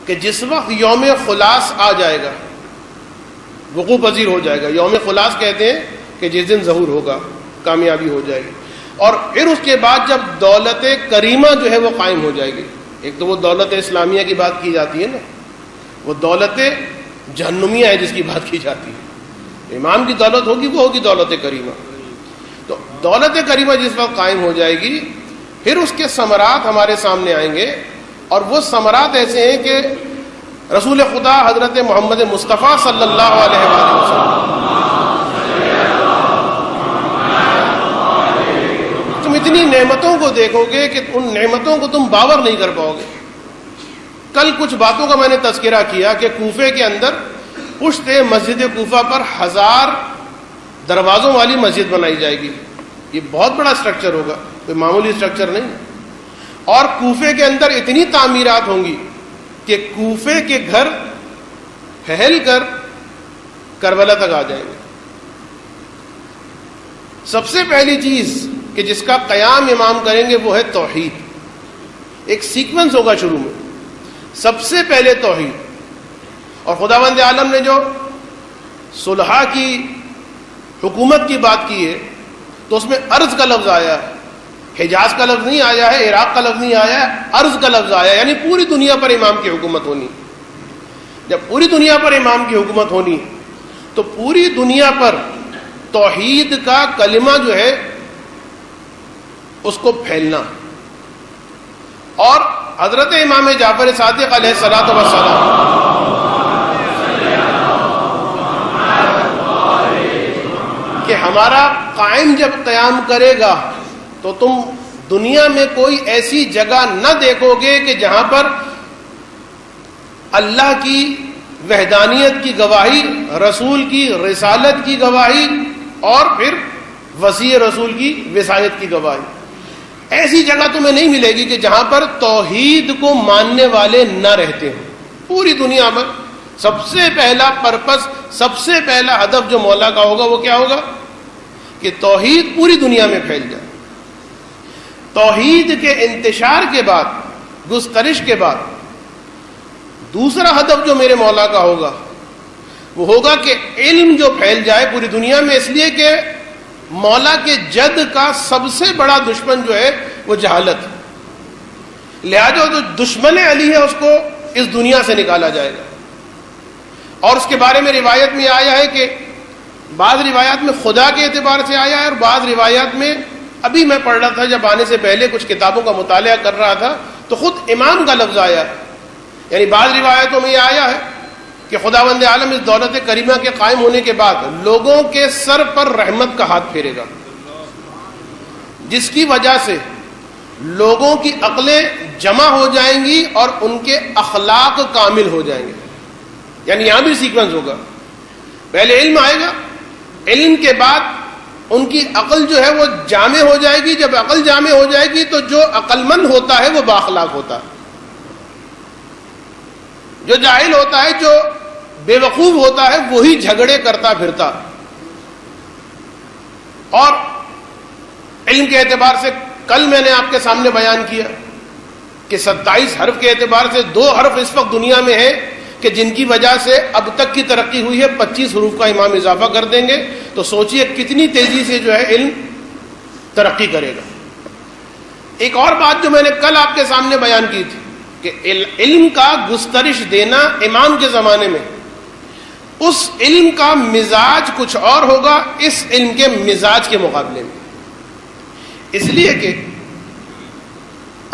کہ جس وقت یوم خلاص آ جائے گا، وقوع پذیر ہو جائے گا، یوم خلاص کہتے ہیں کہ جس دن ظہور ہوگا، کامیابی ہو جائے گی، اور پھر اس کے بعد جب دولت کریمہ جو ہے وہ قائم ہو جائے گی. ایک تو وہ دولت اسلامیہ کی بات کی جاتی ہے نا، وہ دولت جہنمیہ ہے جس کی بات کی جاتی ہے. امام کی دولت ہوگی وہ ہوگی دولت کریمہ. تو دولت کریمہ جس وقت قائم ہو جائے گی، پھر اس کے ثمرات ہمارے سامنے آئیں گے، اور وہ ثمرات ایسے ہیں کہ رسول خدا حضرت محمد مصطفیٰ صلی اللہ علیہ وآلہ وسلم، تم اتنی نعمتوں کو دیکھو گے کہ ان نعمتوں کو تم باور نہیں کر پاؤ گے. کل کچھ باتوں کا میں نے تذکرہ کیا کہ کوفے کے اندر پشت مسجد کوفہ پر 1000 دروازوں والی مسجد بنائی جائے گی. یہ بہت بڑا اسٹرکچر ہوگا، کوئی معمولی اسٹرکچر نہیں. اور کوفے کے اندر اتنی تعمیرات ہوں گی کہ کوفے کے گھر پھیل کر کربلا تک آ جائیں گے. سب سے پہلی چیز کہ جس کا قیام امام کریں گے وہ ہے توحید. ایک سیکوینس ہوگا شروع میں، سب سے پہلے توحید. اور خداوند عالم نے جو صلحہ کی حکومت کی بات کی ہے تو اس میں ارض کا لفظ آیا ہے، حجاز کا لفظ نہیں آیا ہے، عراق کا لفظ نہیں آیا ہے، ارض کا لفظ آیا ہے. یعنی پوری دنیا پر امام کی حکومت ہونی. جب پوری دنیا پر امام کی حکومت ہونی تو پوری دنیا پر توحید کا کلمہ جو ہے اس کو پھیلنا. اور حضرت امام جعفر صادق علیہ الصلوۃ والسلام کہ ہمارا قائم جب قیام کرے گا تو تم دنیا میں کوئی ایسی جگہ نہ دیکھو گے کہ جہاں پر اللہ کی وحدانیت کی گواہی، رسول کی رسالت کی گواہی، اور پھر وصی رسول کی وصایت کی گواہی. ایسی جگہ تمہیں نہیں ملے گی کہ جہاں پر توحید کو ماننے والے نہ رہتے ہوں. پوری دنیا میں سب سے پہلا پرپس، سب سے پہلا ہدف جو مولا کا ہوگا وہ کیا ہوگا؟ کہ توحید پوری دنیا میں پھیل جائے. توحید کے انتشار کے بعد، گسترش کے بعد، دوسرا ہدف جو میرے مولا کا ہوگا وہ ہوگا کہ علم جو پھیل جائے پوری دنیا میں. اس لیے کہ مولا کے جد کا سب سے بڑا دشمن جو ہے وہ جہالت. لہذا جو دشمن علی ہے اس کو اس دنیا سے نکالا جائے گا. اور اس کے بارے میں روایت میں آیا ہے کہ بعض روایات میں خدا کے اعتبار سے آیا ہے، اور بعض روایات میں ابھی میں پڑھ رہا تھا جب آنے سے پہلے کچھ کتابوں کا مطالعہ کر رہا تھا تو خود امام کا لفظ آیا. یعنی بعض روایتوں میں یہ آیا ہے کہ خداوند عالم اس دولت کریمہ کے قائم ہونے کے بعد لوگوں کے سر پر رحمت کا ہاتھ پھیرے گا، جس کی وجہ سے لوگوں کی عقلیں جمع ہو جائیں گی اور ان کے اخلاق کامل ہو جائیں گے. یعنی یہاں بھی سیکوینس ہوگا، پہلے علم آئے گا، علم کے بعد ان کی عقل جو ہے وہ جامع ہو جائے گی. جب عقل جامع ہو جائے گی تو جو عقل مند ہوتا ہے وہ بااخلاق ہوتا ہے، جو جاہل ہوتا ہے، جو بے وقوف ہوتا ہے وہی جھگڑے کرتا پھرتا. اور علم کے اعتبار سے کل میں نے آپ کے سامنے بیان کیا کہ 27 حرف کے اعتبار سے 2 حرف اس وقت دنیا میں ہیں کہ جن کی وجہ سے اب تک کی ترقی ہوئی ہے. 25 حروف کا امام اضافہ کر دیں گے تو سوچئے کتنی تیزی سے جو ہے علم ترقی کرے گا. ایک اور بات جو میں نے کل آپ کے سامنے بیان کی تھی کہ علم کا گسترش دینا امام کے زمانے میں، اس علم کا مزاج کچھ اور ہوگا اس علم کے مزاج کے مقابلے میں. اس لیے کہ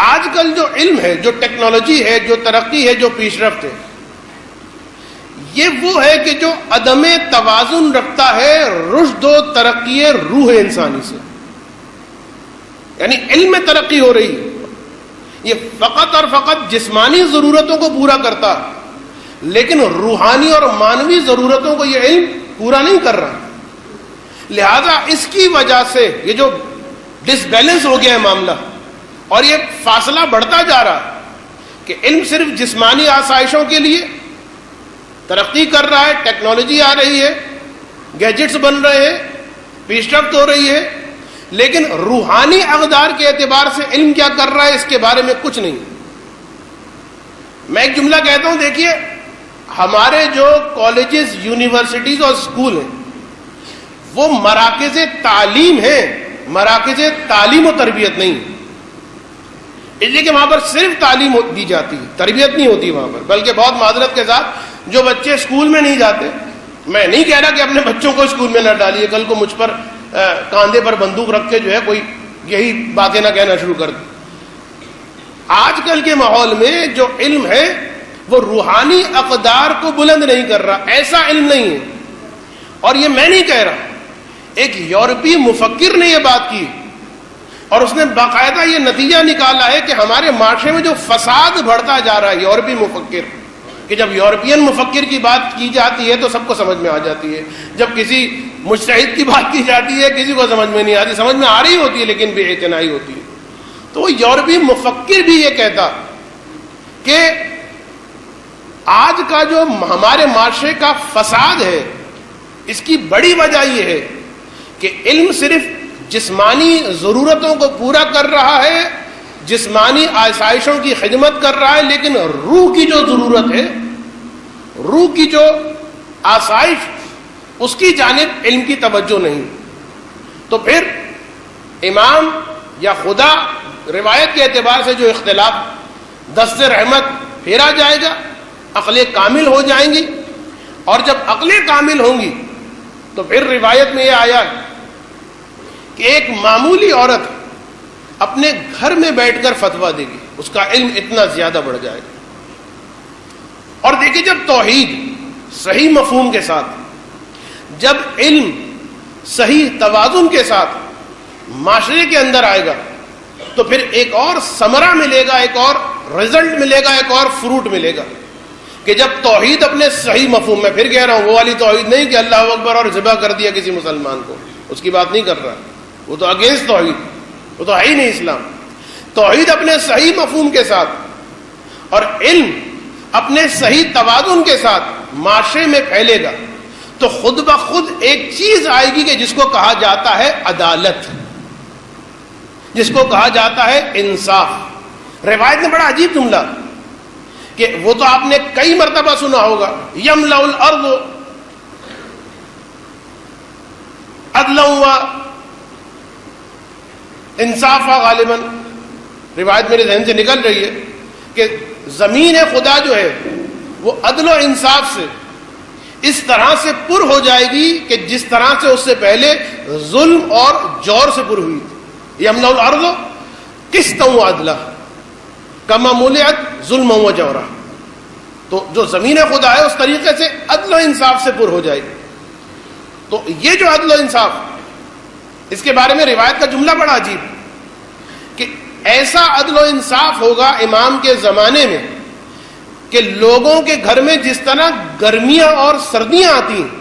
آج کل جو علم ہے، جو ٹیکنالوجی ہے، جو ترقی ہے، جو پیش رفت ہے، یہ وہ ہے کہ جو عدم توازن رکھتا ہے رشد و ترقی روح انسانی سے. یعنی علم میں ترقی ہو رہی ہے، یہ فقط اور فقط جسمانی ضرورتوں کو پورا کرتا، لیکن روحانی اور مانوی ضرورتوں کو یہ علم پورا نہیں کر رہا. لہذا اس کی وجہ سے یہ جو ڈس بیلنس ہو گیا ہے معاملہ، اور یہ فاصلہ بڑھتا جا رہا کہ علم صرف جسمانی آسائشوں کے لیے ترقی کر رہا ہے، ٹیکنالوجی آ رہی ہے، گیجٹس بن رہے ہیں، پیش رفت ہو رہی ہے، لیکن روحانی اقدار کے اعتبار سے علم کیا کر رہا ہے اس کے بارے میں کچھ نہیں. میں ایک جملہ کہتا ہوں، دیکھیے ہمارے جو کالجز، یونیورسٹیز اور اسکول ہیں وہ مراکز تعلیم ہیں، مراکز تعلیم و تربیت نہیں، اس لیے کہ وہاں پر صرف تعلیم دی جاتی ہے، تربیت نہیں ہوتی وہاں پر. بلکہ بہت معذرت کے ساتھ جو بچے اسکول میں نہیں جاتے، میں نہیں کہہ رہا کہ اپنے بچوں کو اسکول میں نہ ڈالیے، کل کو مجھ پر کاندھے پر بندوق رکھ کے جو ہے کوئی یہی باتیں نہ کہنا شروع کر دے. آج کل کے ماحول میں جو علم ہے وہ روحانی اقدار کو بلند نہیں کر رہا، ایسا علم نہیں ہے. اور یہ میں نہیں کہہ رہا، ایک یورپی مفکر نے یہ بات کی اور اس نے باقاعدہ یہ نتیجہ نکالا ہے کہ ہمارے معاشرے میں جو فساد بڑھتا جا رہا ہے، یورپی مفکر، کہ جب یورپین مفکر کی بات کی جاتی ہے تو سب کو سمجھ میں آ جاتی ہے، جب کسی مجتہد کی بات کی جاتی ہے کسی کو سمجھ میں نہیں آتی، سمجھ میں آ رہی ہوتی ہے لیکن بے اعتنائی ہوتی ہے. تو وہ یورپی مفکر بھی یہ کہتا کہ آج کا جو ہمارے معاشرے کا فساد ہے اس کی بڑی وجہ یہ ہے کہ علم صرف جسمانی ضرورتوں کو پورا کر رہا ہے، جسمانی آسائشوں کی خدمت کر رہا ہے، لیکن روح کی جو ضرورت ہے، روح کی جو آسائش، اس کی جانب علم کی توجہ نہیں. تو پھر امام یا خدا روایت کے اعتبار سے جو اختلاف، دست رحمت پھیرا جائے گا، عقلیں کامل ہو جائیں گی، اور جب عقلیں کامل ہوں گی تو پھر روایت میں یہ آیا کہ ایک معمولی عورت اپنے گھر میں بیٹھ کر فتویٰ دے گی، اس کا علم اتنا زیادہ بڑھ جائے گا. اور دیکھیے جب توحید صحیح مفہوم کے ساتھ، جب علم صحیح توازن کے ساتھ معاشرے کے اندر آئے گا تو پھر ایک اور ثمرہ ملے گا، ایک اور رزلٹ ملے گا، ایک اور فروٹ ملے گا کہ جب توحید اپنے صحیح مفہوم میں، پھر کہہ رہا ہوں وہ والی توحید نہیں کہ اللہ اکبر اور ذبح کر دیا کسی مسلمان کو، اس کی بات نہیں کر رہا، وہ تو اگینسٹ توحید، وہ تو ہے ہی نہیں اسلام. توحید اپنے صحیح مفہوم کے ساتھ اور علم اپنے صحیح توازن کے ساتھ معاشرے میں پھیلے گا تو خود بخود ایک چیز آئے گی کہ جس کو کہا جاتا ہے عدالت، جس کو کہا جاتا ہے انصاف. روایت میں بڑا عجیب جملہ کہ وہ تو آپ نے کئی مرتبہ سنا ہوگا، یملأ الارض عدلا و انصافا، غالباً روایت میرے ذہن سے نکل رہی ہے کہ زمین خدا جو ہے وہ عدل و انصاف سے اس طرح سے پر ہو جائے گی کہ جس طرح سے اس سے پہلے ظلم اور جور سے پر ہوئی تھی. یملأ الارض قسطا و عدلا کما ملئت ظلما و جورا. تو جو زمین خدا ہے اس طریقے سے عدل و انصاف سے پر ہو جائے گی. تو یہ جو عدل و انصاف، اس کے بارے میں روایت کا جملہ بڑا عجیب کہ ایسا عدل و انصاف ہوگا امام کے زمانے میں کہ لوگوں کے گھر میں جس طرح گرمیاں اور سردیاں آتی ہیں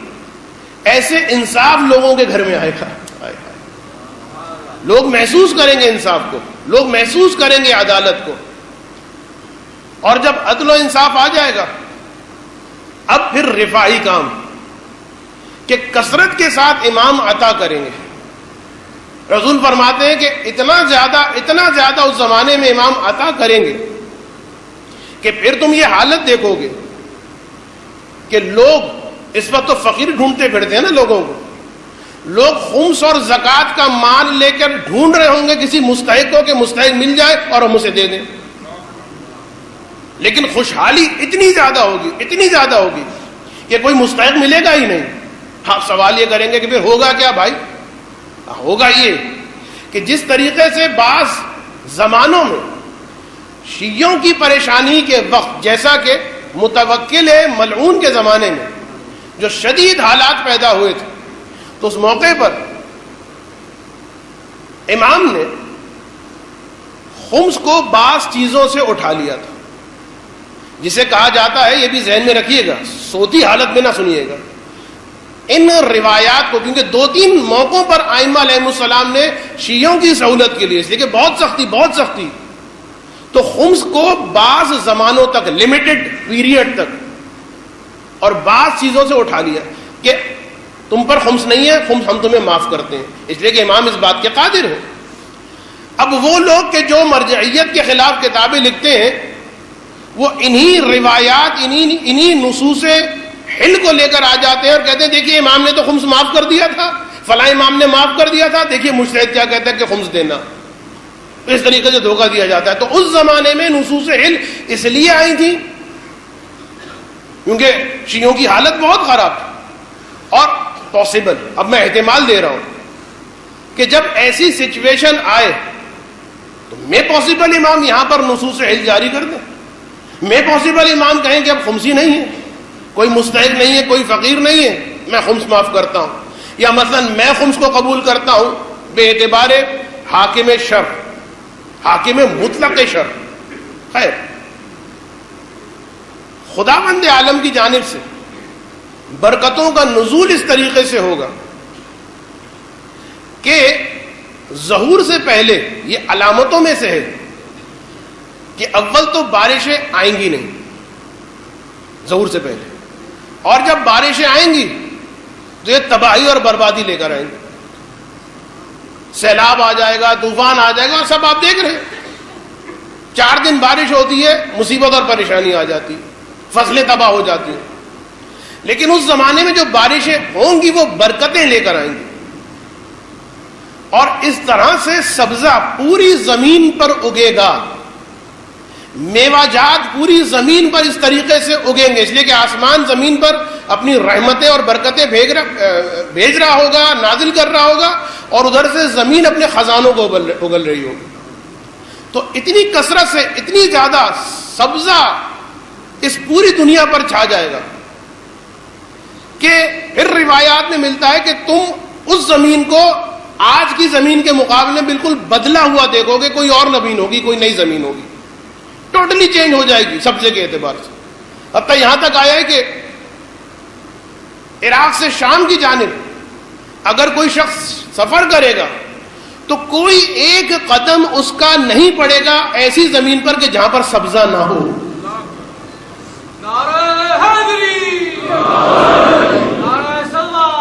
ایسے انصاف لوگوں کے گھر میں آئے گا. لوگ محسوس کریں گے انصاف کو، لوگ محسوس کریں گے عدالت کو. اور جب عدل و انصاف آ جائے گا اب پھر رفاہی کام کہ کثرت کے ساتھ امام عطا کریں گے. رسول فرماتے ہیں کہ اتنا زیادہ اس زمانے میں امام عطا کریں گے کہ پھر تم یہ حالت دیکھو گے کہ لوگ اس وقت تو فقیر ڈھونڈتے پھرتے ہیں نا لوگوں کو، لوگ خمس اور زکوٰۃ کا مال لے کر ڈھونڈ رہے ہوں گے کسی مستحق کو کہ مستحق مل جائے اور ہم اسے دے دیں. لیکن خوشحالی اتنی زیادہ ہوگی کہ کوئی مستحق ملے گا ہی نہیں. آپ سوال یہ کریں گے کہ پھر ہوگا کیا بھائی؟ ہوگا یہ کہ جس طریقے سے بعض زمانوں میں شیعوں کی پریشانی کے وقت، جیسا کہ متوکل ملعون کے زمانے میں جو شدید حالات پیدا ہوئے تھے، تو اس موقع پر امام نے خمس کو بعض چیزوں سے اٹھا لیا تھا، جسے کہا جاتا ہے، یہ بھی ذہن میں رکھیے گا، صوتی حالت میں نہ سنیے گا ان روایات کو، کیونکہ 2-3 موقعوں پر ائمہ علیہ السلام نے شیعوں کی سہولت کے لیے، اس لیے کہ بہت سختی تو خمس کو بعض زمانوں تک، لمیٹڈ پیریڈ تک اور بعض چیزوں سے اٹھا لیا کہ تم پر خمس نہیں ہے، خمس ہم تمہیں معاف کرتے ہیں، اس لیے کہ امام اس بات کے قادر ہیں. اب وہ لوگ کہ جو مرجعیت کے خلاف کتابیں لکھتے ہیں وہ انہی روایات انہی نصوص حل کو لے کر آ جاتے ہیں اور کہتے ہیں دیکھیے امام نے تو خمس معاف کر دیا تھا، فلاں امام نے معاف کر دیا تا، دیکھیے مجتہد کیا کہتا ہے کہ خمس دینا. اس طریقے سے دھوکہ دیا جاتا ہے. تو اس زمانے میں نصوص حل اس لیے آئی تھی کیونکہ شیعوں کی حالت بہت خراب تھی. اور پاسبل، اب میں احتمال دے رہا ہوں کہ جب ایسی سچویشن آئے تو میں پاسبل امام یہاں پر نصوص حل جاری کر دیں. میں پاسبل امام کہیں کہ اب خمسی نہیں ہے، کوئی مستحق نہیں ہے، کوئی فقیر نہیں ہے، میں خمس معاف کرتا ہوں. یا مثلا میں خمس کو قبول کرتا ہوں بے اعتبار حاکم شرع، حاکم مطلق شرع. خیر، خداوند عالم کی جانب سے برکتوں کا نزول اس طریقے سے ہوگا کہ ظہور سے پہلے یہ علامتوں میں سے ہے کہ اول تو بارشیں آئیں گی نہیں ظہور سے پہلے، اور جب بارشیں آئیں گی تو یہ تباہی اور بربادی لے کر آئیں گی. سیلاب آ جائے گا، طوفان آ جائے گا، اور سب آپ دیکھ رہے ہیں. 4 دن بارش ہوتی ہے، مصیبت اور پریشانی آ جاتی ہے، فصلیں تباہ ہو جاتی ہیں. لیکن اس زمانے میں جو بارشیں ہوں گی وہ برکتیں لے کر آئیں گی، اور اس طرح سے سبزہ پوری زمین پر اگے گا، میوہ جات پوری زمین پر اس طریقے سے اگیں گے. اس لیے کہ آسمان زمین پر اپنی رحمتیں اور برکتیں بھیج رہا ہوگا، نازل کر رہا ہوگا، اور ادھر سے زمین اپنے خزانوں کو اگل رہی ہوگی. تو اتنی کثرت سے اتنی زیادہ سبزہ اس پوری دنیا پر چھا جائے گا کہ پھر روایات میں ملتا ہے کہ تم اس زمین کو آج کی زمین کے مقابلے بالکل بدلا ہوا دیکھو گے. کوئی اور زمین ہوگی، کوئی نئی زمین ہوگی، ٹوٹلی چینج ہو جائے گی سبزے کے اعتبار سے. حتیٰ یہاں تک آیا ہے کہ عراق سے شام کی جانب اگر کوئی شخص سفر کرے گا تو کوئی ایک قدم اس کا نہیں پڑے گا ایسی زمین پر کہ جہاں پر سبزہ نہ ہو. نعرہ حیدری، نعرہ صلاح.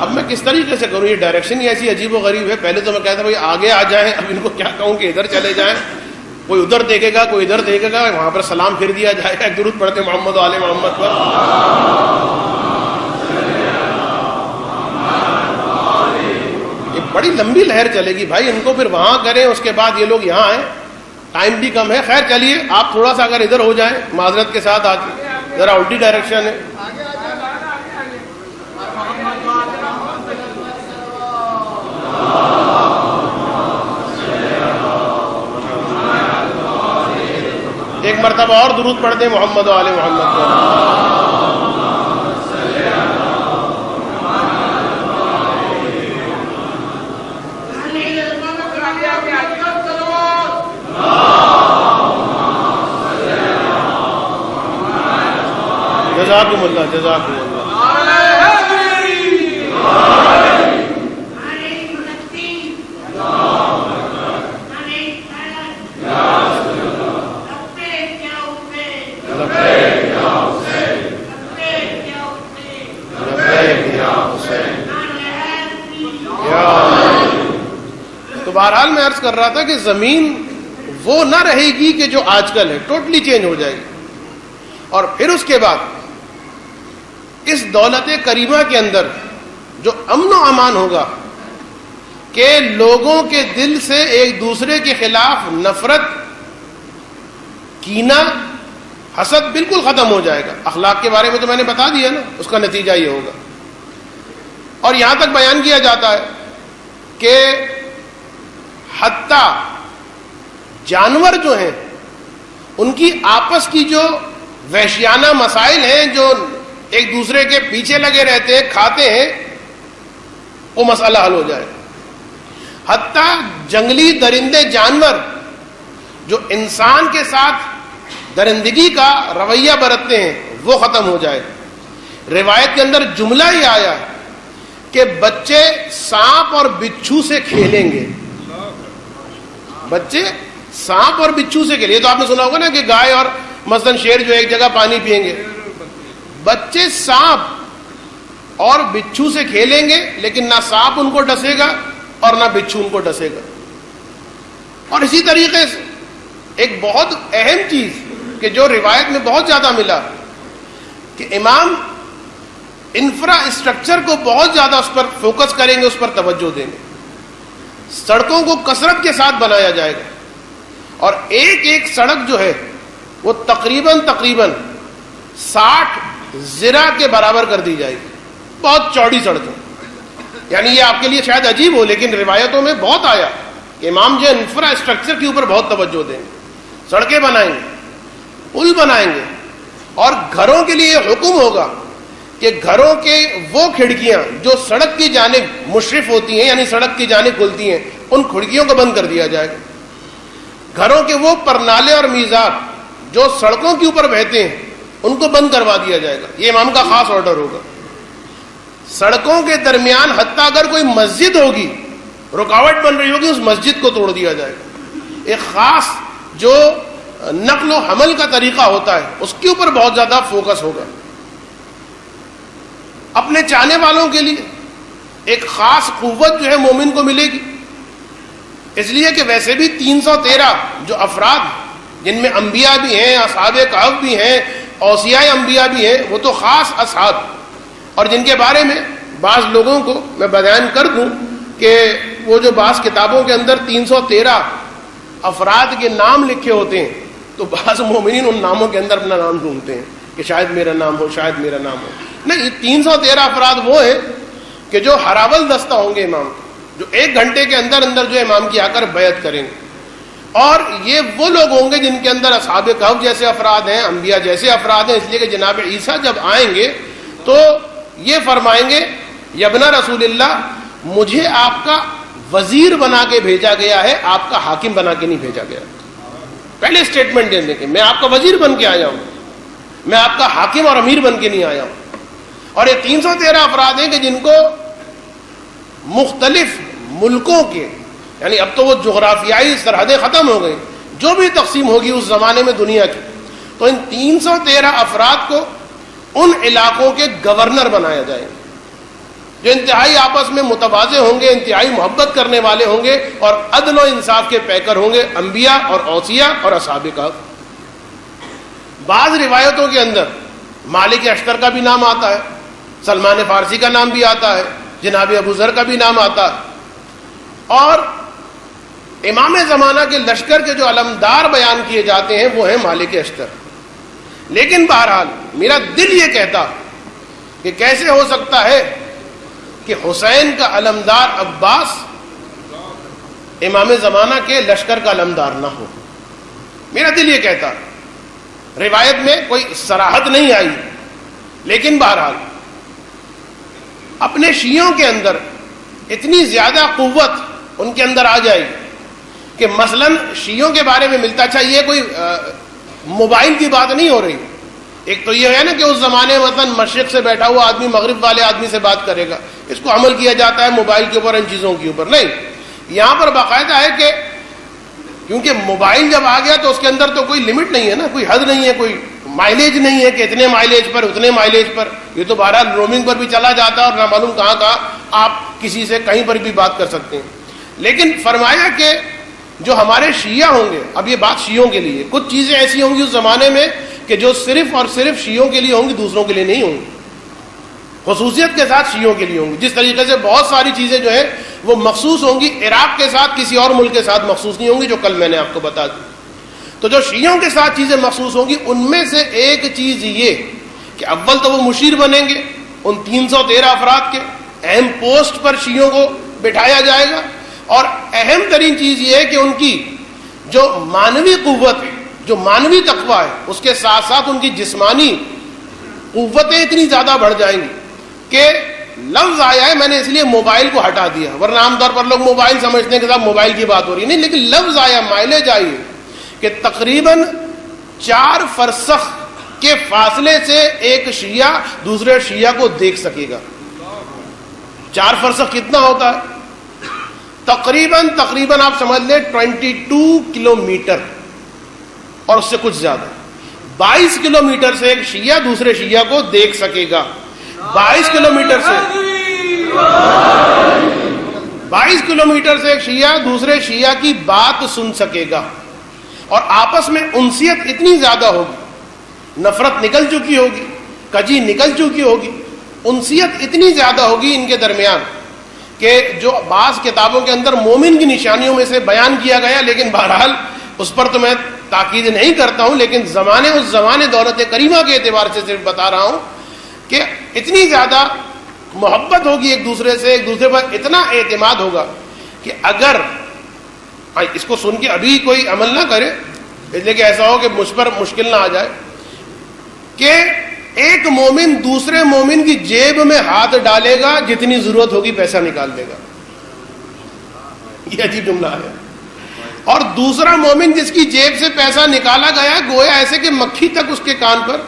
اب میں کس طریقے سے کروں؟ یہ ڈائریکشن ہی ایسی عجیب و غریب ہے. پہلے تو میں کہتا بھائی آگے آ جائیں، اب ان کو کیا کہوں کہ ادھر چلے جائیں. کوئی ادھر دیکھے گا، کوئی ادھر دیکھے گا، وہاں پر سلام پھر دیا جائے گا. درود پڑھتے محمد و آل محمد پر. یہ بڑی لمبی لہر چلے گی بھائی. ان کو پھر وہاں کریں، اس کے بعد یہ لوگ یہاں آئیں، ٹائم بھی کم ہے. خیر چلیے، آپ تھوڑا سا اگر ادھر ہو جائیں معذرت کے ساتھ، آج ذرا الٹی ڈائریکشن ہے. ایک مرتبہ اور درود پڑھتے ہیں محمد و آل محمد پر. جزاکم اللہ، جزاکم اللہ. تو بہرحال میں عرض کر رہا تھا کہ زمین وہ نہ رہے گی کہ جو آج کل ہے، ٹوٹلی چینج ہو جائے گی. اور پھر اس کے بعد اس دولت کریمہ کے اندر جو امن و امان ہوگا کہ لوگوں کے دل سے ایک دوسرے کے خلاف نفرت، کینہ، حسد بالکل ختم ہو جائے گا. اخلاق کے بارے میں تو میں نے بتا دیا نا، اس کا نتیجہ یہ ہوگا. اور یہاں تک بیان کیا جاتا ہے کہ حتیٰ جانور جو ہیں ان کی آپس کی جو وحشیانہ مسائل ہیں، جو ایک دوسرے کے پیچھے لگے رہتے ہیں، کھاتے ہیں، وہ مسئلہ حل ہو جائے. حتیٰ جنگلی درندے جانور جو انسان کے ساتھ درندگی کا رویہ برتتے ہیں وہ ختم ہو جائے. روایت کے اندر جملہ ہی آیا کہ بچے سانپ اور بچھو سے کھیلیں گے. بچے سانپ اور بچھو سے کھیلیں. تو آپ نے سنا ہوگا نا کہ گائے اور مثلا شیر جو ایک جگہ پانی پئیں گے. بچے سانپ اور بچھو سے کھیلیں گے، لیکن نہ سانپ ان کو ڈسے گا اور نہ بچھو ان کو ڈسے گا. اور اسی طریقے سے ایک بہت اہم چیز کہ جو روایت میں بہت زیادہ ملا کہ امام انفراسٹرکچر کو بہت زیادہ اس پر فوکس کریں گے, اس پر توجہ دیں گے. سڑکوں کو کثرت کے ساتھ بنایا جائے گا اور ایک ایک سڑک جو ہے وہ تقریباً 60 ذرا کے برابر کر دی جائے گی. بہت چوڑی سڑکیں, یعنی یہ آپ کے لیے شاید عجیب ہو لیکن روایتوں میں بہت آیا کہ امام جو انفراسٹرکچر کے اوپر بہت توجہ دیں گے. سڑکیں بنائیں گے, پل بنائیں گے, اور گھروں کے لیے یہ حکم ہوگا کہ گھروں کے وہ کھڑکیاں جو سڑک کی جانب مشرف ہوتی ہیں, یعنی سڑک کی جانب کھلتی ہیں, ان کھڑکیوں کو بند کر دیا جائے گا. گھروں کے وہ پرنالے اور میزاب جو سڑکوں کے اوپر بہتے ہیں ان کو بند کروا دیا جائے گا. یہ امام کا خاص آرڈر ہوگا. سڑکوں کے درمیان حتیٰ اگر کوئی مسجد ہوگی, رکاوٹ بن رہی ہوگی, اس مسجد کو توڑ دیا جائے گا. ایک خاص جو نقل و حمل کا طریقہ ہوتا ہے اس کے اوپر بہت زیادہ فوکس ہوگا. اپنے چاہنے والوں کے لیے ایک خاص قوت جو ہے مومن کو ملے گی, اس لیے کہ ویسے بھی 313 جو افراد جن میں انبیاء بھی ہیں, اصحاب کہف بھی ہیں, اوصیاء انبیاء بھی ہیں, وہ تو خاص اصحاب, اور جن کے بارے میں بعض لوگوں کو میں بیان کر دوں کہ وہ جو بعض کتابوں کے اندر 313 افراد کے نام لکھے ہوتے ہیں تو بعض مومنین ان ناموں کے اندر اپنا نام ڈھونڈتے ہیں کہ شاید میرا نام ہو, شاید میرا نام ہو. نہیں, 313 افراد وہ ہیں کہ جو ہراول دستہ ہوں گے امام, جو 1 گھنٹے کے اندر اندر جو امام کی آ کر بیعت کریں گے. اور یہ وہ لوگ ہوں گے جن کے اندر اصحاب کہف جیسے افراد ہیں, انبیاء جیسے افراد ہیں, اس لیے کہ جناب عیسیٰ جب آئیں گے تو یہ فرمائیں گے یبن رسول اللہ, مجھے آپ کا وزیر بنا کے بھیجا گیا ہے, آپ کا حاکم بنا کے نہیں بھیجا گیا. پہلے اسٹیٹمنٹ دے دیں کہ میں آپ کا وزیر بن کے آیا ہوں, میں آپ کا حاکم اور امیر بن کے نہیں آیا ہوں. اور یہ 313 افراد ہیں کہ جن کو مختلف ملکوں کے, یعنی اب تو وہ جغرافیائی سرحدیں ختم ہو گئی, جو بھی تقسیم ہوگی اس زمانے میں دنیا کی, تو ان 313 افراد کو ان علاقوں کے گورنر بنایا جائے گا, جو انتہائی آپس میں متوازے ہوں گے, انتہائی محبت کرنے والے ہوں گے اور عدل و انصاف کے پیکر ہوں گے, انبیاء اور اوصیاء اور اصحاب کہف. بعض روایتوں کے اندر مالک اشتر کا بھی نام آتا ہے, سلمان فارسی کا نام بھی آتا ہے, جناب ابو ذر کا بھی نام آتا ہے, اور امام زمانہ کے لشکر کے جو علمدار بیان کیے جاتے ہیں وہ ہیں مالک اشتر. لیکن بہرحال میرا دل یہ کہتا کہ کیسے ہو سکتا ہے کہ حسین کا علمدار عباس امام زمانہ کے لشکر کا علمدار نہ ہو. میرا دل یہ کہتا, روایت میں کوئی صراحت نہیں آئی, لیکن بہرحال اپنے شیعوں کے اندر اتنی زیادہ قوت ان کے اندر آ جائے گی کہ مثلاً شیعوں کے بارے میں ملتا, اچھا یہ کوئی موبائل کی بات نہیں ہو رہی. ایک تو یہ ہے نا کہ اس زمانے میں مثلاً مشرق سے بیٹھا ہوا آدمی مغرب والے آدمی سے بات کرے گا, اس کو عمل کیا جاتا ہے موبائل کے اوپر, ان چیزوں کے اوپر نہیں. یہاں پر باقاعدہ ہے کہ کیونکہ موبائل جب آ گیا تو اس کے اندر تو کوئی لمٹ نہیں ہے نا, کوئی حد نہیں ہے, کوئی مائلیج نہیں ہے کہ اتنے مائلیج پر اتنے مائلیج پر. یہ تو بہرحال رومنگ پر بھی چلا جاتا ہے اور نہ معلوم کہاں کہاں آپ کسی سے کہیں پر بھی بات کر سکتے ہیں. لیکن فرمایا کہ جو ہمارے شیعہ ہوں گے, اب یہ بات شیعوں کے لیے, کچھ چیزیں ایسی ہوں گی اس زمانے میں کہ جو صرف اور صرف شیعوں کے لیے ہوں گی, دوسروں کے لیے نہیں ہوں گی, خصوصیت کے ساتھ شیعوں کے لیے ہوں گی. جس طریقے سے بہت ساری چیزیں جو ہے وہ مخصوص ہوں گی عراق کے ساتھ, کسی اور ملک کے ساتھ مخصوص نہیں ہوں گی, جو کل میں نے آپ کو بتا دی. تو جو شیعوں کے ساتھ چیزیں مخصوص ہوں گی ان میں سے ایک چیز یہ کہ اول تو وہ مشیر بنیں گے, ان 313 افراد کے اہم پوسٹ پر شیعوں کو بٹھایا جائے گا. اور اہم ترین چیز یہ ہے کہ ان کی جو مانوی قوت ہے, جو مانوی تقوی ہے, اس کے ساتھ ساتھ ان کی جسمانی قوتیں اتنی زیادہ بڑھ جائیں گی کہ لفظ آیا ہے, میں نے اس لیے موبائل کو ہٹا دیا, ورنہ عام طور پر لوگ موبائل سمجھتے ہیں کہ صاحب موبائل کی بات ہو رہی ہے, نہیں, لیکن لفظ آیا, مائلیج آئی کہ تقریباً 4 فرسخ کے فاصلے سے ایک شیعہ دوسرے شیعہ کو دیکھ سکے گا. 4 فرسخ کتنا ہوتا ہے؟ تقریباً آپ سمجھ لیں 22 کلومیٹر اور اس سے کچھ زیادہ. 22 کلومیٹر سے ایک شیعہ دوسرے شیعہ کو دیکھ سکے گا. 22 کلومیٹر سے 22 کلومیٹر سے ایک شیعہ دوسرے شیعہ کی بات سن سکے گا، اور آپس میں انسیت اتنی زیادہ ہوگی، نفرت نکل چکی ہوگی، کجی نکل چکی ہوگی، انسیت اتنی زیادہ ہوگی ان کے درمیان کہ جو بعض کتابوں کے اندر مومن کی نشانیوں میں سے بیان کیا گیا، لیکن بہرحال اس پر تو میں تاکید نہیں کرتا ہوں، لیکن اس زمانے دولت کریمہ کے اعتبار سے صرف بتا رہا ہوں کہ اتنی زیادہ محبت ہوگی ایک دوسرے سے، ایک دوسرے پر اتنا اعتماد ہوگا کہ اگر اس کو سن کے ابھی کوئی عمل نہ کرے، اس لیے کہ ایسا ہو کہ مجھ پر مشکل نہ آ جائے، کہ ایک مومن دوسرے مومن کی جیب میں ہاتھ ڈالے گا، جتنی ضرورت ہوگی پیسہ نکال دے گا. یہ عجیب جملہ ہے. اور دوسرا مومن جس کی جیب سے پیسہ نکالا گیا ہے، گویا ایسے کہ مکھی تک اس کے کان پر،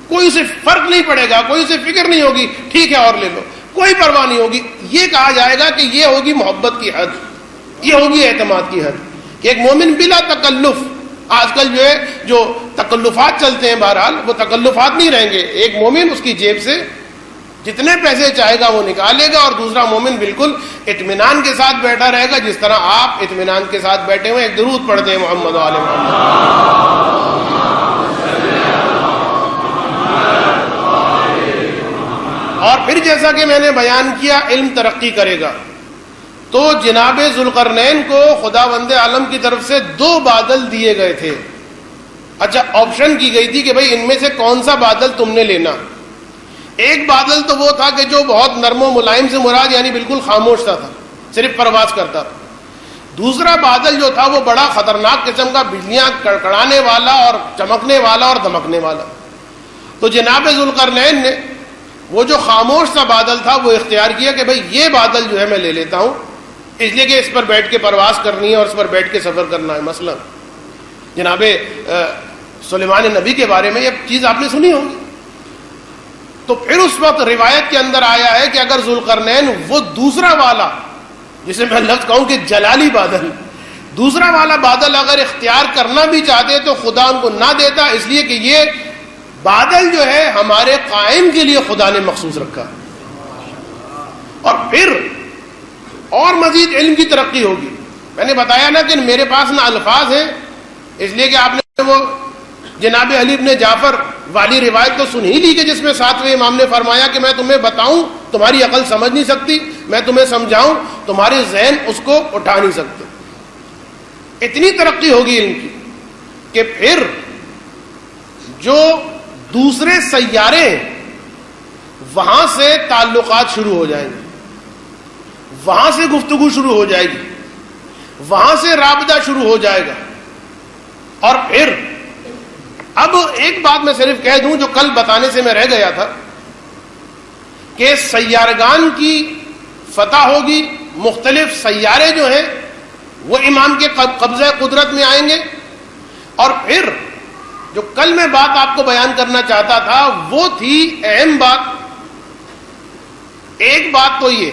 کوئی اسے فرق نہیں پڑے گا، کوئی اسے فکر نہیں ہوگی، ٹھیک ہے اور لے لو، کوئی پرواہ نہیں ہوگی. یہ کہا جائے گا کہ یہ ہوگی محبت کی حد، یہ ہوگی اعتماد کی حد، کہ ایک مومن بلا تکلف. آج کل جو تکلفات چلتے ہیں، بہرحال وہ تکلفات نہیں رہیں گے. ایک مومن اس کی جیب سے جتنے پیسے چاہے گا وہ نکالے گا، اور دوسرا مومن بالکل اطمینان کے ساتھ بیٹھا رہے گا، جس طرح آپ اطمینان کے ساتھ بیٹھے ہوئے. ایک درود پڑھتے ہیں محمد و آل محمد. اور پھر جیسا کہ میں نے بیان کیا، علم ترقی کرے گا. تو جناب ذوالقرنین کو خداوند عالم کی طرف سے 2 بادل دیے گئے تھے. اچھا، آپشن کی گئی تھی کہ بھئی ان میں سے کون سا بادل تم نے لینا. ایک بادل تو وہ تھا کہ جو بہت نرم و ملائم سے مراد، یعنی بالکل خاموش سا تھا، صرف پرواز کرتا تھا. دوسرا بادل جو تھا وہ بڑا خطرناک قسم کا، بجلیاں کڑکڑانے والا اور چمکنے والا اور دمکنے والا. تو جناب ذوالقرنین نے وہ جو خاموش سا بادل تھا وہ اختیار کیا کہ بھئی یہ بادل جو ہے میں لے لیتا ہوں، اس لیے کہ اس پر بیٹھ کے پرواز کرنی ہے اور اس پر بیٹھ کے سفر کرنا ہے. مثلا جناب سلیمان نبی کے بارے میں یہ چیز آپ نے سنی ہوگی. تو پھر اس وقت روایت کے اندر آیا ہے کہ اگر ذوالقرنین وہ دوسرا والا، جسے میں لفظ کہوں کہ جلالی بادل، دوسرا والا بادل اگر اختیار کرنا بھی چاہتے تو خدا ان کو نہ دیتا، اس لیے کہ یہ بادل جو ہے ہمارے قائم کے لیے خدا نے مخصوص رکھا. اور پھر اور مزید علم کی ترقی ہوگی. میں نے بتایا نا کہ میرے پاس نہ الفاظ ہیں، اس لیے کہ آپ نے وہ جناب علی بن جعفر والی روایت تو سن ہی لی کہ جس میں 7ویں امام نے فرمایا کہ میں تمہیں بتاؤں تمہاری عقل سمجھ نہیں سکتی، میں تمہیں سمجھاؤں تمہارے ذہن اس کو اٹھا نہیں سکتے. اتنی ترقی ہوگی علم کی کہ پھر جو دوسرے سیارے ہیں وہاں سے تعلقات شروع ہو جائیں گے، وہاں سے گفتگو شروع ہو جائے گی، وہاں سے رابطہ شروع ہو جائے گا. اور پھر اب ایک بات میں صرف کہہ دوں جو کل بتانے سے میں رہ گیا تھا، کہ سیارگان کی فتح ہوگی، مختلف سیارے جو ہیں وہ امام کے قبضہ قدرت میں آئیں گے. اور پھر جو کل میں بات آپ کو بیان کرنا چاہتا تھا وہ تھی اہم بات. ایک بات تو یہ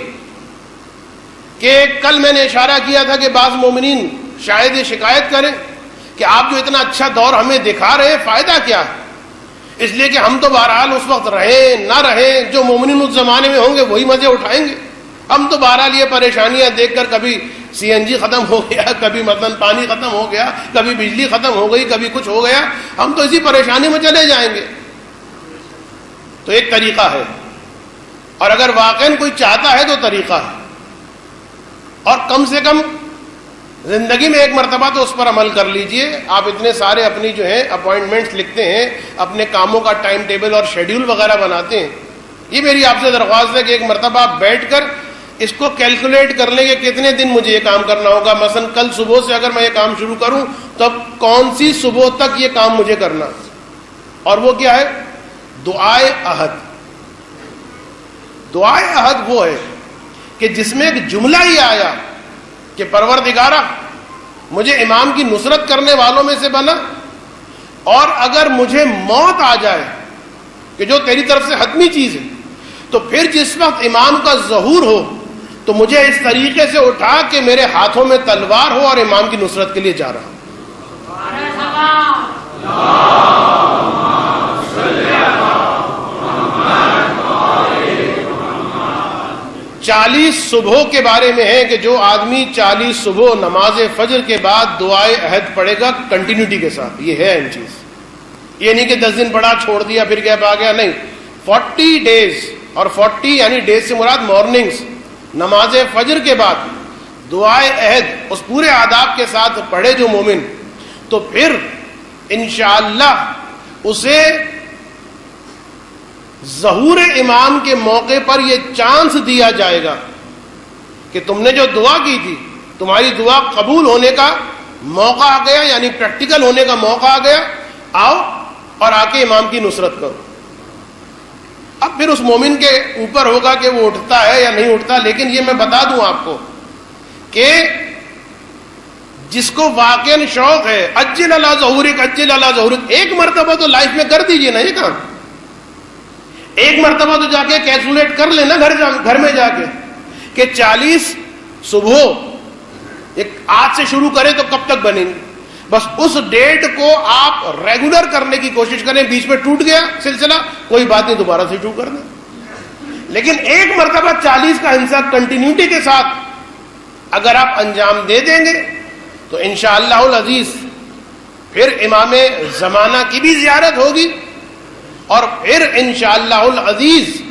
کہ کل میں نے اشارہ کیا تھا کہ بعض مومنین شاید یہ شکایت کریں کہ آپ جو اتنا اچھا دور ہمیں دکھا رہے ہیں فائدہ کیا ہے. اس لیے کہ ہم تو بہرحال اس وقت رہیں نہ رہیں، جو مومنین اس زمانے میں ہوں گے وہی مزے اٹھائیں گے. ہم تو بہرحال یہ پریشانیاں دیکھ کر کبھی CNG ختم ہو گیا، کبھی مثلا پانی ختم ہو گیا، کبھی بجلی ختم ہو گئی، کبھی کچھ ہو گیا، ہم تو اسی پریشانی میں چلے جائیں گے. تو ایک طریقہ ہے، اور اگر واقعاً کوئی چاہتا ہے تو طریقہ ہے، اور کم سے کم زندگی میں ایک مرتبہ تو اس پر عمل کر لیجئے. آپ اتنے سارے اپنی جو ہے اپوائنٹمنٹس لکھتے ہیں، اپنے کاموں کا ٹائم ٹیبل اور شیڈیول وغیرہ بناتے ہیں. یہ میری آپ سے درخواست ہے کہ ایک مرتبہ آپ بیٹھ کر اس کو کیلکولیٹ کر لیں کہ کتنے دن مجھے یہ کام کرنا ہوگا. مثلا کل صبح سے اگر میں یہ کام شروع کروں تو اب کون سی صبح تک یہ کام مجھے کرنا. اور وہ کیا ہے؟ دعائے عہد. دعائے عہد وہ ہے کہ جس میں ایک جملہ ہی آیا کہ پروردگارہ مجھے امام کی نصرت کرنے والوں میں سے بنا، اور اگر مجھے موت آ جائے کہ جو تیری طرف سے حتمی چیز ہے، تو پھر جس وقت امام کا ظہور ہو تو مجھے اس طریقے سے اٹھا کہ میرے ہاتھوں میں تلوار ہو اور امام کی نصرت کے لیے جا رہا ہوں. 40 صبح کے بارے میں ہے کہ جو آدمی 40 صبح نماز فجر کے بعد دعائے عہد پڑھے گا کنٹینیوٹی کے ساتھ، یہ ہے اہم چیز. یہ نہیں کہ 10 دن پڑھا چھوڑ دیا پھر گیپ آ گیا، نہیں. 40 ڈیز، اور 40 یعنی ڈیز سے مراد مارننگز، نماز فجر کے بعد دعائے عہد اس پورے آداب کے ساتھ پڑھے جو مومن، تو پھر انشاءاللہ اسے ظہور امام کے موقع پر یہ چانس دیا جائے گا کہ تم نے جو دعا کی تھی تمہاری دعا قبول ہونے کا موقع آ گیا، یعنی پریکٹیکل ہونے کا موقع آ گیا، آؤ اور آ کے امام کی نصرت کرو. اب پھر اس مومن کے اوپر ہوگا کہ وہ اٹھتا ہے یا نہیں اٹھتا، لیکن یہ میں بتا دوں آپ کو کہ جس کو واقعاً شوق ہے اجل اللہ ظہورک اجل اللہ ظہورک، ایک مرتبہ تو لائف میں کر دیجئے نا یہ کام. ایک مرتبہ تو جا کے کیلکولیٹ کر لینا گھر میں جا کے کہ 40 صبح ایک آج سے شروع کریں تو کب تک بنیں گے. بس اس ڈیٹ کو آپ ریگولر کرنے کی کوشش کریں. بیچ میں ٹوٹ گیا سلسلہ کوئی بات نہیں، دوبارہ سے شروع کر دیں. لیکن ایک مرتبہ 40 کا حصہ کنٹینیوٹی کے ساتھ اگر آپ انجام دے دیں گے تو انشاءاللہ العزیز پھر امام زمانہ کی بھی زیارت ہوگی، اور پھر انشاءاللہ العزیز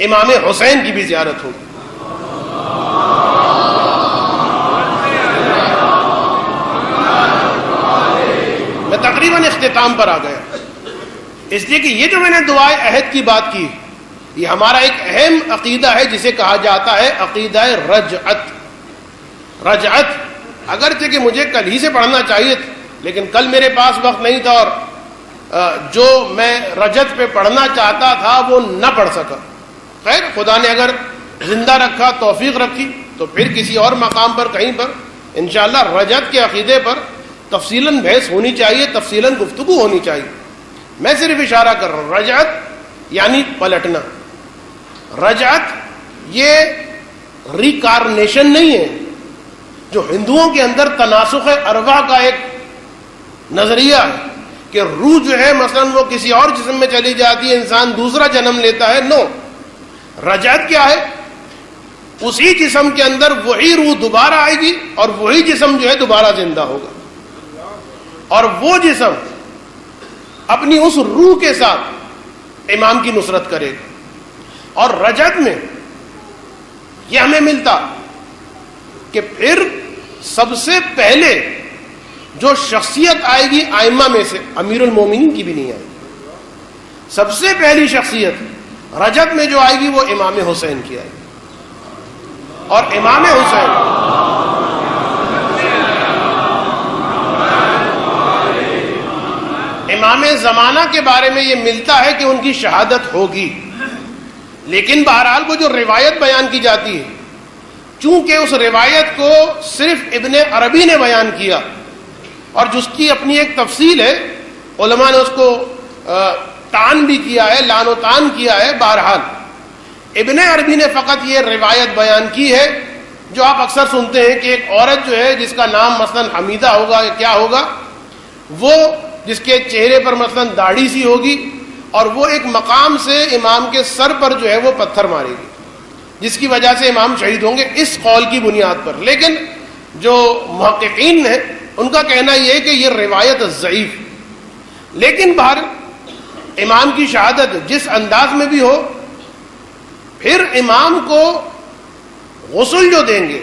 امام حسین کی بھی زیارت ہوگی. میں تقریباً اختتام پر آ گیا، اس لیے کہ یہ جو میں نے دعائے عہد کی بات کی، یہ ہمارا ایک اہم عقیدہ ہے جسے کہا جاتا ہے عقیدہ رجعت. رجعت اگرچہ کہ مجھے کل ہی سے پڑھنا چاہیے تھا، لیکن کل میرے پاس وقت نہیں تھا اور جو میں رجت پہ پڑھنا چاہتا تھا وہ نہ پڑھ سکا. خیر، خدا نے اگر زندہ رکھا، توفیق رکھی، تو پھر کسی اور مقام پر کہیں پر انشاءاللہ رجت کے عقیدے پر تفصیلاً بحث ہونی چاہیے، تفصیلاً گفتگو ہونی چاہیے. میں صرف اشارہ کر رہا ہوں، رجعت یعنی پلٹنا. رجعت یہ ریکارنیشن نہیں ہے جو ہندوؤں کے اندر تناسخ ارواح کا ایک نظریہ ہے کہ روح جو ہے مثلا وہ کسی اور جسم میں چلی جاتی ہے، انسان دوسرا جنم لیتا ہے. نو، رجعت کیا ہے؟ اسی جسم کے اندر وہی روح دوبارہ آئے گی اور وہی جسم جو ہے دوبارہ زندہ ہوگا، اور وہ جسم اپنی اس روح کے ساتھ امام کی نصرت کرے گا. اور رجعت میں یہ ہمیں ملتا کہ پھر سب سے پہلے جو شخصیت آئے گی ائمہ میں سے امیر المومنین کی بھی نہیں آئے گی. سب سے پہلی شخصیت رجب میں جو آئے گی وہ امام حسین کی آئے گی. اور امام حسین امام زمانہ کے بارے میں یہ ملتا ہے کہ ان کی شہادت ہوگی، لیکن بہرحال وہ جو روایت بیان کی جاتی ہے، چونکہ اس روایت کو صرف ابن عربی نے بیان کیا اور جس کی اپنی ایک تفصیل ہے، علماء نے اس کو تان بھی کیا ہے، لان و تان کیا ہے. بہرحال ابن عربی نے فقط یہ روایت بیان کی ہے جو آپ اکثر سنتے ہیں کہ ایک عورت جو ہے جس کا نام مثلا حمیدہ ہوگا یا کیا ہوگا، وہ جس کے چہرے پر مثلا داڑھی سی ہوگی اور وہ ایک مقام سے امام کے سر پر جو ہے وہ پتھر مارے گی، جس کی وجہ سے امام شہید ہوں گے، اس قول کی بنیاد پر. لیکن جو محققین ہیں ان کا کہنا یہ ہے کہ یہ روایت ضعیف. لیکن بہر امام کی شہادت جس انداز میں بھی ہو، پھر امام کو غسل جو دیں گے،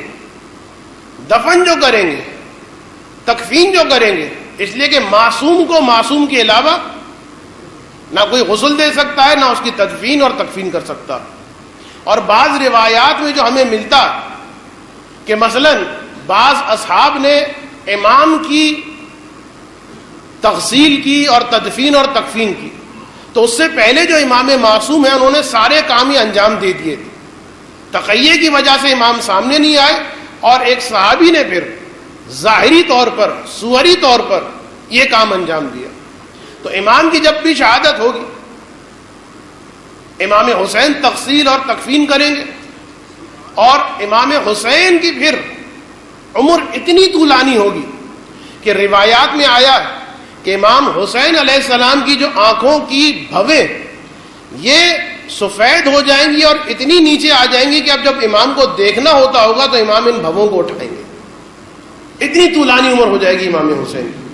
دفن جو کریں گے، تکفین جو کریں گے، اس لیے کہ معصوم کو معصوم کے علاوہ نہ کوئی غسل دے سکتا ہے، نہ اس کی تدفین اور تکفین کر سکتا. اور بعض روایات میں جو ہمیں ملتا کہ مثلا بعض اصحاب نے امام کی تغسیل کی اور تدفین اور تکفین کی، تو اس سے پہلے جو امام معصوم ہیں انہوں نے سارے کام ہی انجام دے دیے تھے. تقیے کی وجہ سے امام سامنے نہیں آئے، اور ایک صحابی نے پھر ظاہری طور پر، صوری طور پر یہ کام انجام دیا. تو امام کی جب بھی شہادت ہوگی، امام حسین تغسیل اور تکفین کریں گے، اور امام حسین کی پھر عمر اتنی طولانی ہوگی کہ روایات میں آیا کہ امام حسین علیہ السلام کی جو آنکھوں کی بھویں یہ سفید ہو جائیں گی اور اتنی نیچے آ جائیں گی کہ اب جب امام کو دیکھنا ہوتا ہوگا تو امام ان بھووں کو اٹھائیں گے. اتنی طولانی عمر ہو جائے گی امام حسین کی.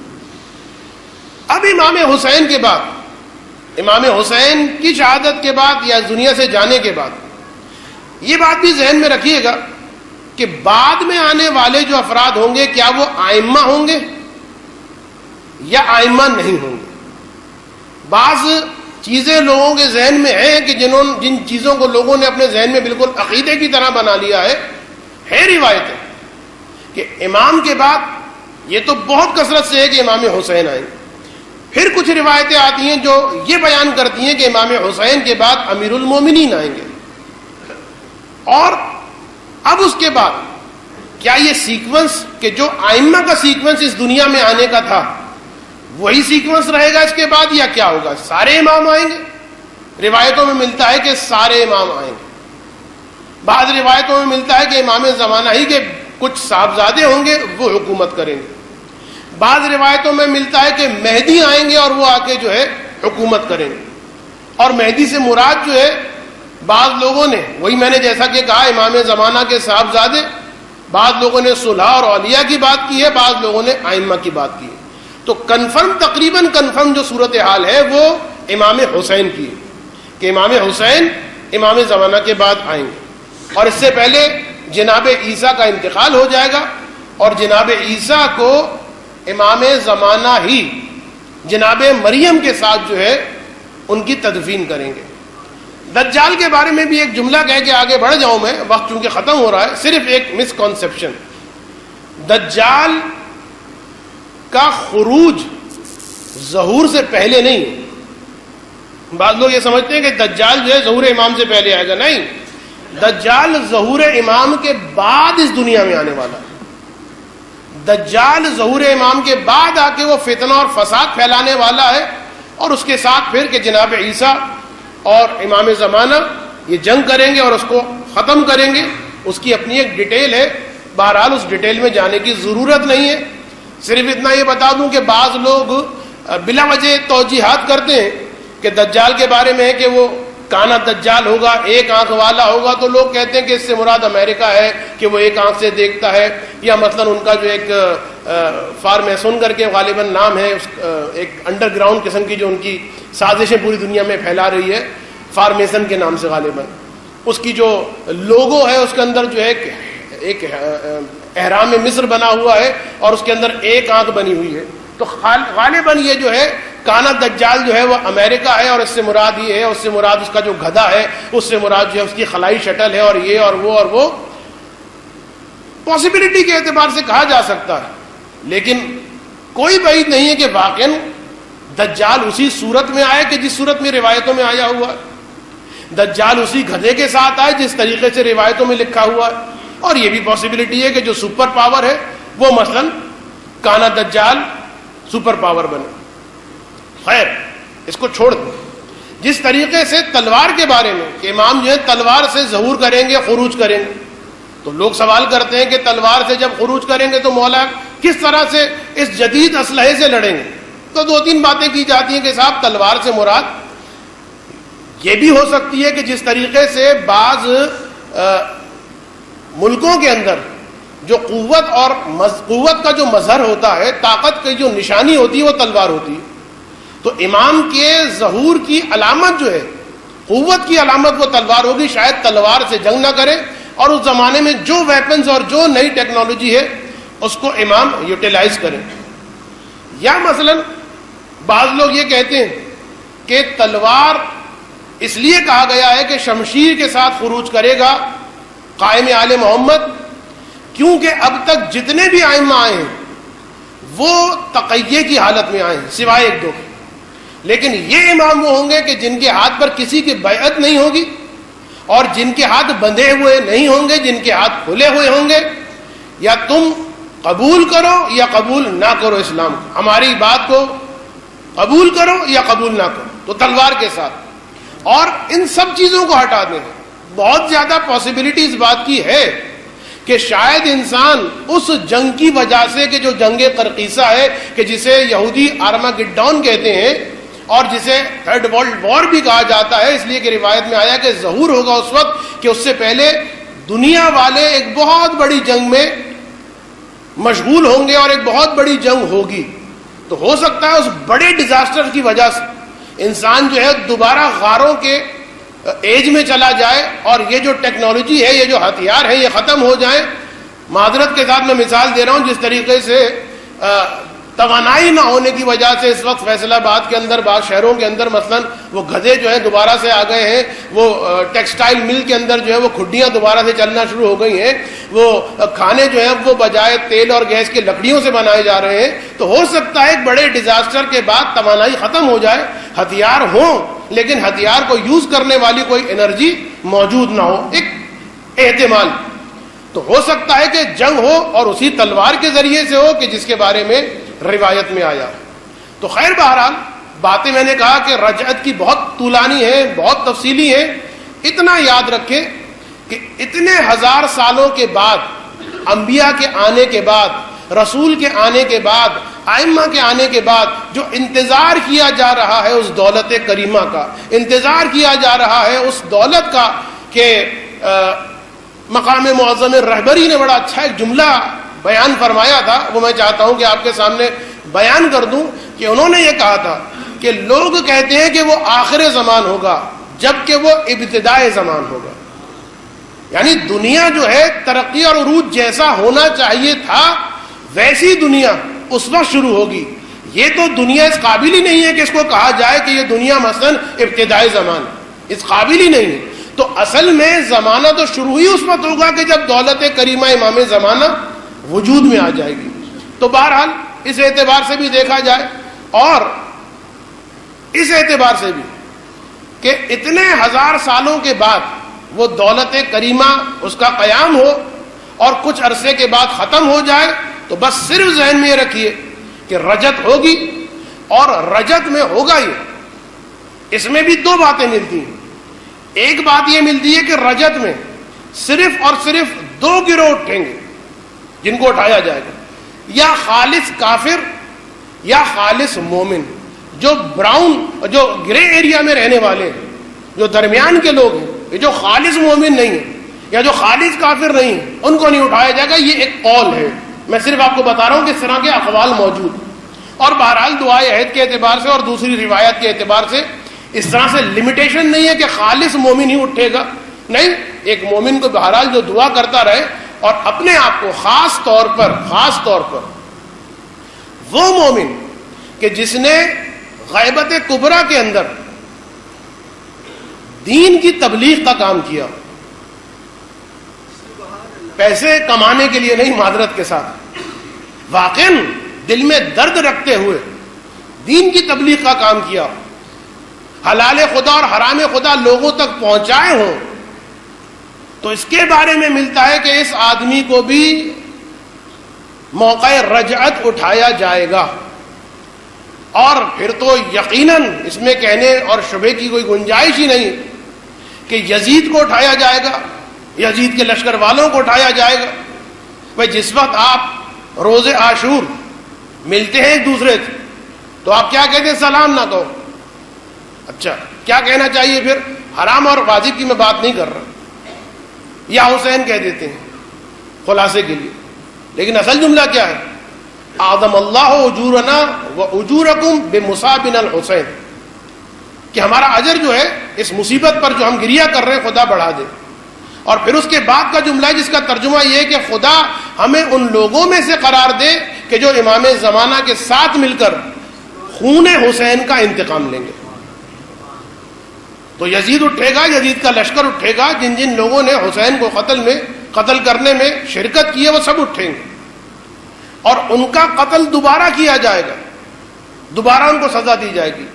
اب امام حسین کے بعد، امام حسین کی شہادت کے بعد یا دنیا سے جانے کے بعد، یہ بات بھی ذہن میں رکھیے گا کہ بعد میں آنے والے جو افراد ہوں گے کیا وہ آئمہ ہوں گے یا آئمہ نہیں ہوں گے. بعض چیزیں لوگوں کے ذہن میں ہیں کہ جن چیزوں کو لوگوں نے اپنے ذہن میں بالکل عقیدے کی طرح بنا لیا ہے روایتیں کہ امام کے بعد یہ تو بہت کثرت سے ہے کہ امام حسین آئیں گے. پھر کچھ روایتیں آتی ہیں جو یہ بیان کرتی ہیں کہ امام حسین کے بعد امیر المومنین آئیں گے. اور اب اس کے بعد کیا یہ سیکوینس کہ جو آئمہ کا سیکوینس اس دنیا میں آنے کا تھا وہی سیکوینس رہے گا اس کے بعد یا کیا ہوگا؟ سارے امام آئیں گے. روایتوں میں ملتا ہے کہ سارے امام آئیں گے. بعض روایتوں میں ملتا ہے کہ امام زمانہ ہی کے کچھ صاحبزادے ہوں گے وہ حکومت کریں گے. بعض روایتوں میں ملتا ہے کہ مہدی آئیں گے اور وہ آ کے جو ہے حکومت کریں گے. اور مہدی سے مراد جو ہے بعض لوگوں نے وہی میں نے جیسا کہ کہا امام زمانہ کے صاحبزادے، بعض لوگوں نے صلح اور اولیاء کی بات کی ہے، بعض لوگوں نے آئمہ کی بات کی ہے. تو تقریباً کنفرم جو صورتحال ہے وہ امام حسین کی ہے کہ امام حسین امام زمانہ کے بعد آئیں گے. اور اس سے پہلے جناب عیسیٰ کا انتقال ہو جائے گا اور جناب عیسیٰ کو امام زمانہ ہی جناب مریم کے ساتھ جو ہے ان کی تدفین کریں گے. دجال کے بارے میں بھی ایک جملہ کہہ کے آگے بڑھ جاؤں میں، وقت چونکہ ختم ہو رہا ہے. صرف ایک مسکنسیپشن، دجال کا خروج ظہور سے پہلے نہیں. بعض لوگ یہ سمجھتے ہیں کہ دجال جو ہے ظہور امام سے پہلے آئے گا. نہیں، دجال ظہور امام کے بعد اس دنیا میں آنے والا ہے. دجال ظہور امام کے بعد آ کے وہ فتنہ اور فساد پھیلانے والا ہے. اور اس کے ساتھ پھر کہ جناب عیسیٰ اور امام زمانہ یہ جنگ کریں گے اور اس کو ختم کریں گے. اس کی اپنی ایک ڈیٹیل ہے، بہرحال اس ڈیٹیل میں جانے کی ضرورت نہیں ہے. صرف اتنا یہ بتا دوں کہ بعض لوگ بلا وجہ توجیحات کرتے ہیں کہ دجال کے بارے میں ہے کہ وہ کانا دجال ہوگا، ایک آنکھ والا ہوگا. تو لوگ کہتے ہیں کہ اس سے مراد امریکہ ہے کہ وہ ایک آنکھ سے دیکھتا ہے، یا مثلا ان کا جو ایک فارمیسون کر کے غالباً نام ہے، ایک انڈر گراؤنڈ قسم کی جو ان کی سازشیں پوری دنیا میں پھیلا رہی ہے، فارمیسن کے نام سے غالباً. اس کی جو لوگو ہے اس کے اندر جو ہے ایک احرام مصر بنا ہوا ہے اور اس کے اندر ایک آنکھ بنی ہوئی ہے. تو غالباً یہ جو ہے کانا دجال جو ہے وہ امریکہ ہے، اور اس سے مراد یہ ہے، اس سے مراد اس کا جو گدھا ہے، اس سے مراد جو ہے اس کی خلائی شٹل ہے، اور یہ اور وہ پاسبلٹی کے اعتبار سے کہا جا سکتا ہے. لیکن کوئی بعید نہیں ہے کہ واقعاً دجال اسی صورت میں آئے کہ جس صورت میں روایتوں میں آیا ہوا ہے. دجال اسی گدھے کے ساتھ آئے جس طریقے سے روایتوں میں لکھا ہوا ہے. اور یہ بھی پاسبلٹی ہے کہ جو سپر پاور ہے وہ مثلاً کانا دجال سپر پاور بنے. خیر اس کو چھوڑ دیں. جس طریقے سے تلوار کے بارے میں کہ امام جو ہے تلوار سے ظہور کریں گے، خروج کریں گے، تو لوگ سوال کرتے ہیں کہ تلوار سے جب خروج کریں گے تو مولا کس طرح سے اس جدید اسلحے سے لڑیں گے؟ تو دو تین باتیں کی جاتی ہیں کہ صاحب تلوار سے مراد یہ بھی ہو سکتی ہے کہ جس طریقے سے بعض ملکوں کے اندر جو قوت کا جو مظہر ہوتا ہے، طاقت کی جو نشانی ہوتی ہے وہ تلوار ہوتی ہے. تو امام کے ظہور کی علامت جو ہے، قوت کی علامت وہ تلوار ہوگی. شاید تلوار سے جنگ نہ کرے اور اس زمانے میں جو ویپنز اور جو نئی ٹیکنالوجی ہے اس کو امام یوٹیلائز کریں. یا مثلا بعض لوگ یہ کہتے ہیں کہ تلوار اس لیے کہا گیا ہے کہ شمشیر کے ساتھ خروج کرے گا قائم آل محمد، کیونکہ اب تک جتنے بھی ائمہ آئے ہیں وہ تقیہ کی حالت میں آئے ہیں سوائے ایک دو. لیکن یہ امام وہ ہوں گے کہ جن کے ہاتھ پر کسی کی بیعت نہیں ہوگی اور جن کے ہاتھ بندھے ہوئے نہیں ہوں گے، جن کے ہاتھ کھلے ہوئے ہوں گے. یا تم قبول کرو یا قبول نہ کرو اسلام کو، ہماری بات کو قبول کرو یا قبول نہ کرو. تو تلوار کے ساتھ اور ان سب چیزوں کو ہٹا دیں. بہت زیادہ پاسبلٹی اس بات کی ہے کہ شاید انسان اس جنگ کی وجہ سے کہ جو جنگ قرقیسہ ہے کہ جسے یہودی آرماگڈون کہتے ہیں، اور جسے تھرڈ ورلڈ وار بھی کہا جاتا ہے، اس لیے کہ روایت میں آیا کہ ظہور ہوگا اس وقت کہ اس سے پہلے دنیا والے ایک بہت بڑی جنگ میں مشغول ہوں گے اور ایک بہت بڑی جنگ ہوگی. تو ہو سکتا ہے اس بڑے ڈیزاسٹر کی وجہ سے انسان جو ہے دوبارہ غاروں کے ایج میں چلا جائے اور یہ جو ٹیکنالوجی ہے، یہ جو ہتھیار ہے، یہ ختم ہو جائیں. معذرت کے ساتھ میں مثال دے رہا ہوں، جس طریقے سے توانائی نہ ہونے کی وجہ سے اس وقت فیصل آباد کے اندر بعض شہروں کے اندر مثلا وہ گدھے جو ہیں دوبارہ سے آ گئے ہیں، وہ ٹیکسٹائل مل کے اندر جو ہے وہ کھڈیاں دوبارہ سے چلنا شروع ہو گئی ہیں، وہ کھانے جو ہیں وہ بجائے تیل اور گیس کی لکڑیوں سے بنائے جا رہے ہیں. تو ہو سکتا ہے ایک بڑے ڈیزاسٹر کے بعد توانائی ختم ہو جائے، ہتھیار ہوں لیکن ہتھیار کو یوز کرنے والی کوئی انرجی موجود نہ ہو. ایک احتمال تو ہو سکتا ہے کہ جنگ ہو اور اسی تلوار کے ذریعے سے ہو کہ جس کے بارے میں روایت میں آیا. تو خیر بہرحال باتیں میں نے کہا کہ رجعت کی بہت طولانی ہے، بہت تفصیلی ہے. اتنا یاد رکھیں کہ اتنے ہزار سالوں کے بعد، انبیاء کے آنے کے بعد، رسول کے آنے کے بعد، ائمہ کے آنے کے بعد جو انتظار کیا جا رہا ہے اس دولت کریمہ کا، انتظار کیا جا رہا ہے اس دولت کا، کہ مقام معظم رہبری نے بڑا اچھا ایک جملہ بیان فرمایا تھا، وہ میں چاہتا ہوں کہ آپ کے سامنے بیان کر دوں. کہ انہوں نے یہ کہا تھا کہ لوگ کہتے ہیں کہ وہ آخر زمان ہوگا جبکہ وہ ابتدائے زمان ہوگا. یعنی دنیا جو ہے ترقی اور عروج جیسا ہونا چاہیے تھا ویسی دنیا اس وقت شروع ہوگی. یہ تو دنیا اس قابل ہی نہیں ہے کہ اس کو کہا جائے کہ یہ دنیا مثلا ابتدائی زمان، اس قابل ہی نہیں ہے. تو اصل میں زمانہ تو شروع ہی اس وقت ہوگا کہ جب دولت کریمہ امام زمانہ وجود میں آ جائے گی. تو بہرحال اس اعتبار سے بھی دیکھا جائے اور اس اعتبار سے بھی کہ اتنے ہزار سالوں کے بعد وہ دولت کریمہ اس کا قیام ہو اور کچھ عرصے کے بعد ختم ہو جائے، تو بس صرف ذہن میں یہ رکھیے کہ رجت ہوگی. اور رجت میں ہوگا یہ، اس میں بھی دو باتیں ملتی ہیں. ایک بات یہ ملتی ہے کہ رجت میں صرف اور صرف دو گروہ اٹھیں گے جن کو اٹھایا جائے گا، یا خالص کافر یا خالص مومن. جو براؤن، جو گرے ایریا میں رہنے والے ہیں، جو درمیان کے لوگ ہیں، یہ جو خالص مومن نہیں ہیں یا جو خالص کافر نہیں ہیں، ان کو نہیں اٹھایا جائے گا. یہ ایک قول ہے، میں صرف آپ کو بتا رہا ہوں کہ اس طرح کے اقوال موجود ہیں. اور بہرحال دعائے عہد کے اعتبار سے اور دوسری روایت کے اعتبار سے اس طرح سے لمیٹیشن نہیں ہے کہ خالص مومن ہی اٹھے گا. نہیں، ایک مومن کو بہرحال جو دعا کرتا رہے اور اپنے آپ کو خاص طور پر وہ مومن کہ جس نے غیبت کبریٰ کے اندر دین کی تبلیغ کا کام کیا، پیسے کمانے کے لیے نہیں، معذرت کے ساتھ واقعاً دل میں درد رکھتے ہوئے دین کی تبلیغ کا کام کیا، حلال خدا اور حرام خدا لوگوں تک پہنچائے ہوں، تو اس کے بارے میں ملتا ہے کہ اس آدمی کو بھی موقع رجعت اٹھایا جائے گا. اور پھر تو یقیناً اس میں کہنے اور شبہ کی کوئی گنجائش ہی نہیں کہ یزید کو اٹھایا جائے گا، یزید کے لشکر والوں کو اٹھایا جائے گا. بھائی جس وقت آپ روز عاشور ملتے ہیں ایک دوسرے سے تو آپ کیا کہتے ہیں؟ سلام نہ کہو. اچھا کیا کہنا چاہیے پھر؟ حرام اور واجب کی میں بات نہیں کر رہا، یا حسین کہہ دیتے ہیں خلاصے کے لیے. لیکن اصل جملہ کیا ہے؟ اعظم اللہ اجورنا و اجورکم بمصابنا الحسین، کہ ہمارا اجر جو ہے اس مصیبت پر جو ہم گریہ کر رہے ہیں خدا بڑھا دے. اور پھر اس کے بعد کا جملہ ہے جس کا ترجمہ یہ ہے کہ خدا ہمیں ان لوگوں میں سے قرار دے کہ جو امام زمانہ کے ساتھ مل کر خون حسین کا انتقام لیں گے. تو یزید اٹھے گا، یزید کا لشکر اٹھے گا، جن جن لوگوں نے حسین کو قتل کرنے میں شرکت کی ہے وہ سب اٹھیں گے، اور ان کا قتل دوبارہ کیا جائے گا، دوبارہ ان کو سزا دی جائے گی.